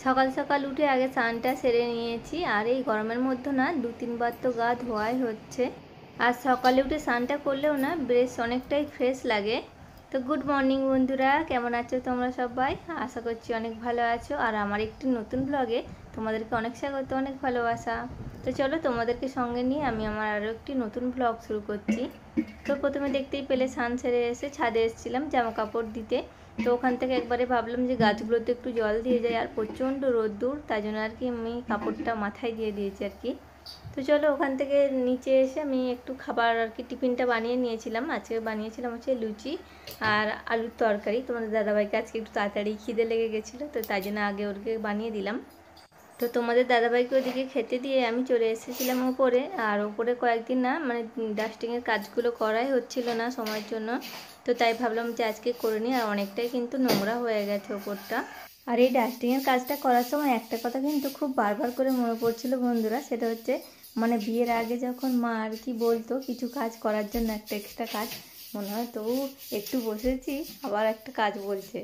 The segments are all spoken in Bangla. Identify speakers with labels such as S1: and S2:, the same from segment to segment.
S1: সকাল সকাল উঠে আগে স্নানটা সেরে নিয়েছি, আর এই গরমের মধ্যে না 2-3 বার তো গা ধোয়াই হচ্ছে। আর সকালে উঠে স্নানটা করলেও না বেশ অনেকটাই ফ্রেশ লাগে। তো গুড মর্নিং বন্ধুরা, কেমন আছো তোমরা সবাই? আশা করছি অনেক ভালো আছো। আর আমার একটি নতুন ব্লগে তোমাদেরকে অনেক স্বাগত, অনেক ভালোবাসা। তো চলো তোমাদেরকে সঙ্গে নিয়ে আমি আমার আরও একটি নতুন ব্লগ শুরু করছি। তো প্রথমে দেখতেই পেলে স্নান সেরে এসে ছাদে এসেছিলাম জামা কাপড় দিতে। তো ওখান থেকে একবারে ভাবলাম যে গাছগুলোতে একটু জল দিয়ে যায়, আর প্রচণ্ড রোদ্দুর, তাই জন্য আর কি আমি কাপড়টা মাথায় দিয়ে দিয়েছি আর কি। তো চলো ওখান থেকে নিচে এসে আমি একটু খাবার আর কি টিফিনটা বানিয়ে নিয়েছিলাম। আজকে বানিয়েছিলাম হচ্ছে লুচি আর আলুর তরকারি। তোমাদের দাদাভাইকে আজকে একটু তাড়াতাড়ি খিদে লেগে গেছিলো, তো তাই জন্য আগে ওরকে বানিয়ে দিলাম। তো তোমাদের দাদাভাইকে ওদিকে খেতে দিয়ে আমি চলে এসেছিলাম ওপরে। আর ওপরে কয়েকদিন না মানে ডাস্টিংয়ের কাজগুলো করাই হচ্ছিল না সময়ের জন্য, তো তাই ভাবলাম যে আজকে করে নিই। আর অনেকটাই কিন্তু নোংরা হয়ে গেছে ওপরটা। আর এই ডাস্টিংয়ের কাজটা করার সময় একটা কথা কিন্তু খুব বারবার করে মনে পড়ছিল বন্ধুরা, সেটা হচ্ছে মানে বিয়ের আগে যখন মা আর কি বলতো কিছু কাজ করার জন্য, একটা এক্সট্রা কাজ, মনে হয় তো একটু বসেছি আবার একটা কাজ বলছে।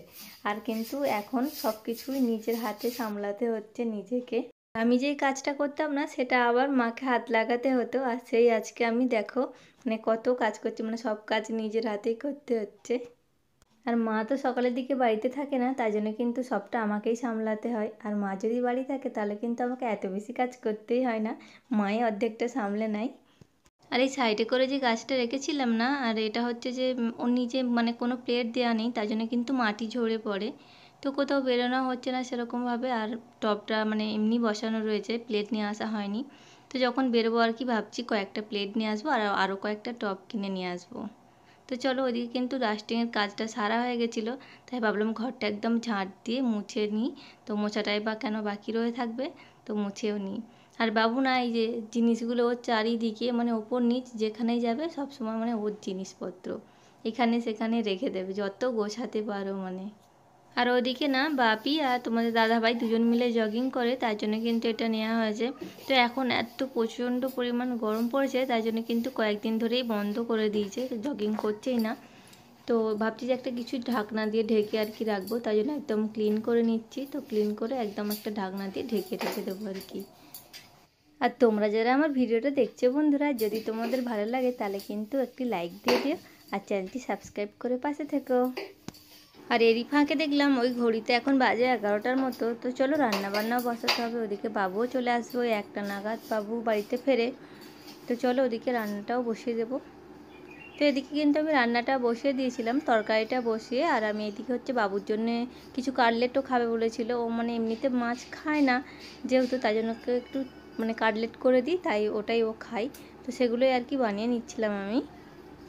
S1: আর কিন্তু এখন সব কিছুই নিজের হাতে সামলাতে হচ্ছে নিজেকে। আমি যেই কাজটা করতাম না সেটা আবার মাকে হাত লাগাতে হতো, আর সেই আজকে আমি দেখো মানে কত কাজ করছি, মানে সব কাজ নিজের হাতেই করতে হচ্ছে। আর মা তো সকালের দিকে বাড়িতে থাকে না, তাই জন্য কিন্তু সবটা আমাকেই সামলাতে হয়। আর মা যদি বাড়ি থাকে তাহলে কিন্তু আমাকে এত বেশি কাজ করতেই হয় না, মাই অর্ধেকটা সামলে নেয়। আর এই সাইডে করে যে গাছটা রেখেছিলাম না, আর এটা হচ্ছে যে ওর নিচে মানে কোনো প্লেট দেওয়া নেই, তাই জন্য কিন্তু মাটি ঝরে পড়ে। তো কোথাও বেরোনো হচ্ছে না সেরকমভাবে। আর টবটা মানে এমনি বসানো রয়েছে, প্লেট নিয়ে আসা হয়নি। তো যখন বেরোবো আর কি ভাবছি কয়েকটা প্লেট নিয়ে আসবো আর আরও কয়েকটা টব কিনে নিয়ে আসবো। তো চলো ওদিকে কিন্তু ডাস্টিংয়ের কাজটা সারা হয়ে গেছিলো, তাই ভাবলাম ঘরটা একদম ঝাঁট দিয়ে মুছে নিই। তো মোছাটাই বা কেন বাকি রয়ে থাকবে, তো মুছেও নিই। আর বাবু না এই যে জিনিসগুলো ওর চারিদিকে মানে ওপর নিচ যেখানেই যাবে সবসময় মানে ওর জিনিসপত্র এখানে সেখানে রেখে দেবে, যত গোছাতে পারো মানে। আর ওদিকে না বাপি আর তোমাদের দাদাভাই দুজন মিলে জগিং করে, তাই জন্য কিন্তু এটা নেওয়া হয়েছে। তো এখন এত প্রচণ্ড পরিমাণ গরম পড়েছে, তাই জন্য কিন্তু কয়েকদিন ধরেই বন্ধ করে দিয়েছে, জগিং করছেই না। তো ভাবছি যে একটা কিছু ঢাকনা দিয়ে ঢেকে আর কি রাখবো, তাই জন্য একদম ক্লিন করে নিচ্ছি। তো ক্লিন করে একদম একটা ঢাকনা দিয়ে ঢেকে রেখে দেবো আর কি। আর তোমরা যারা আমার ভিডিওটা দেখছো বন্ধুরা, যদি তোমাদের ভালো লাগে তাহলে কিন্তু একটি লাইক দিয়ে দিও আর চ্যানেলটি সাবস্ক্রাইব করে পাশে থেকো। আর এরই ফাঁকে দেখলাম ওই ঘড়িতে এখন বাজে 11টার মতো। তো চলো রান্নাবান্নাও বসাতে হবে, ওদিকে বাবুও চলে আসবে ওই 1টা নাগাদ, বাবু বাড়িতে ফেরে। তো চলো ওদিকে রান্নাটাও বসিয়ে দেবো। তো এদিকে কিন্তু আমি রান্নাটা বসিয়ে দিয়েছিলাম, তরকারিটা বসিয়ে। আর আমি এদিকে হচ্ছে বাবুর জন্যে কিছু কাটলেটও খাবে বলেছিল, ও মানে এমনিতে মাছ খায় না যেহেতু, তাই জন্য একটু মানে কাটলেট করে দিই, তাই ওটাই ও খায়। তো সেগুলোই আর কি বানিয়ে নিচ্ছিলাম আমি।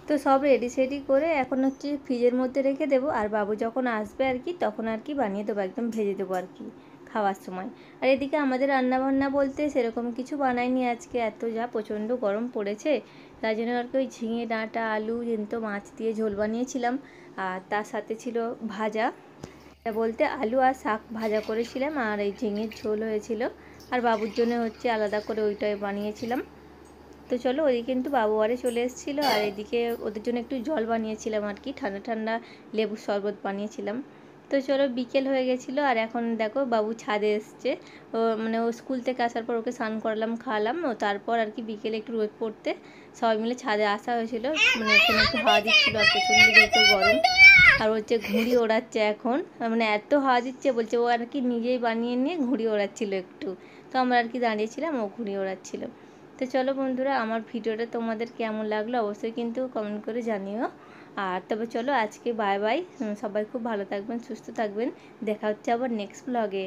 S1: তো সব রেডি সেডি করে এখন হচ্ছে ফ্রিজের মধ্যে রেখে দেবো, আর বাবু যখন আসবে আর কি তখন আর কি বানিয়ে দেবো, একদম ভেজে দেবো আর কি খাওয়ার সময়। আর এদিকে আমাদের রান্নাবান্না বলতে সেরকম কিছু বানাইনি আজকে, এত যা প্রচণ্ড গরম পড়েছে, তাই জন্য আর কি ওই ঝিঙে ডাঁটা আলু কিন্তু মাছ দিয়ে ঝোল বানিয়েছিলাম। আর তার সাথে ছিল ভাজা, বলতে আলু আর শাক ভাজা করেছিলাম, আর এই ঝিঙের ঝোল হয়েছিল। আর বাবুর জন্য হচ্ছে আলাদা করে ওইটাই বানিয়েছিলাম। তো চলো ওদিকে কিন্তু বাবু বাড়ি চলে এসেছিলো, আর এদিকে ওদের জন্য একটু জল বানিয়েছিলাম আর কি, ঠান্ডা ঠান্ডা লেবুর শরবত বানিয়েছিলাম। তো চলো বিকেল হয়ে গেছিলো, আর এখন দেখো বাবু ছাদে এসছে। ও মানে ও স্কুল থেকে আসার পর ওকে স্নান করালাম খাওয়ালাম, ও তারপর আর কি বিকেলে একটু রোদ পড়তে সবাই মিলে ছাদে আসা হয়েছিল। মানে এখানে একটু হাওয়া দিচ্ছিলো, আর প্রচণ্ড যেহেতু গরম। আর হচ্ছে ঘুড়ি ওড়াচ্ছে এখন, মানে এত হাওয়া দিচ্ছে বলছে ও আর কি নিজেই বানিয়ে নিয়ে ঘুড়ি ওড়াচ্ছিলো একটু। তো আমরা আর কি দাঁড়িয়েছিলাম, ও ঘুড়ি ওড়াচ্ছিলো। তো চলো বন্ধুরা, আমার ভিডিওটা তোমাদের কেমন লাগলো অবশ্যই কিন্তু কমেন্ট করে জানিও। আর তবে চলো আজকে বাই বাই, সবাই খুব ভালো থাকবেন, সুস্থ থাকবেন, দেখা হচ্ছে আবার নেক্সট ব্লগে।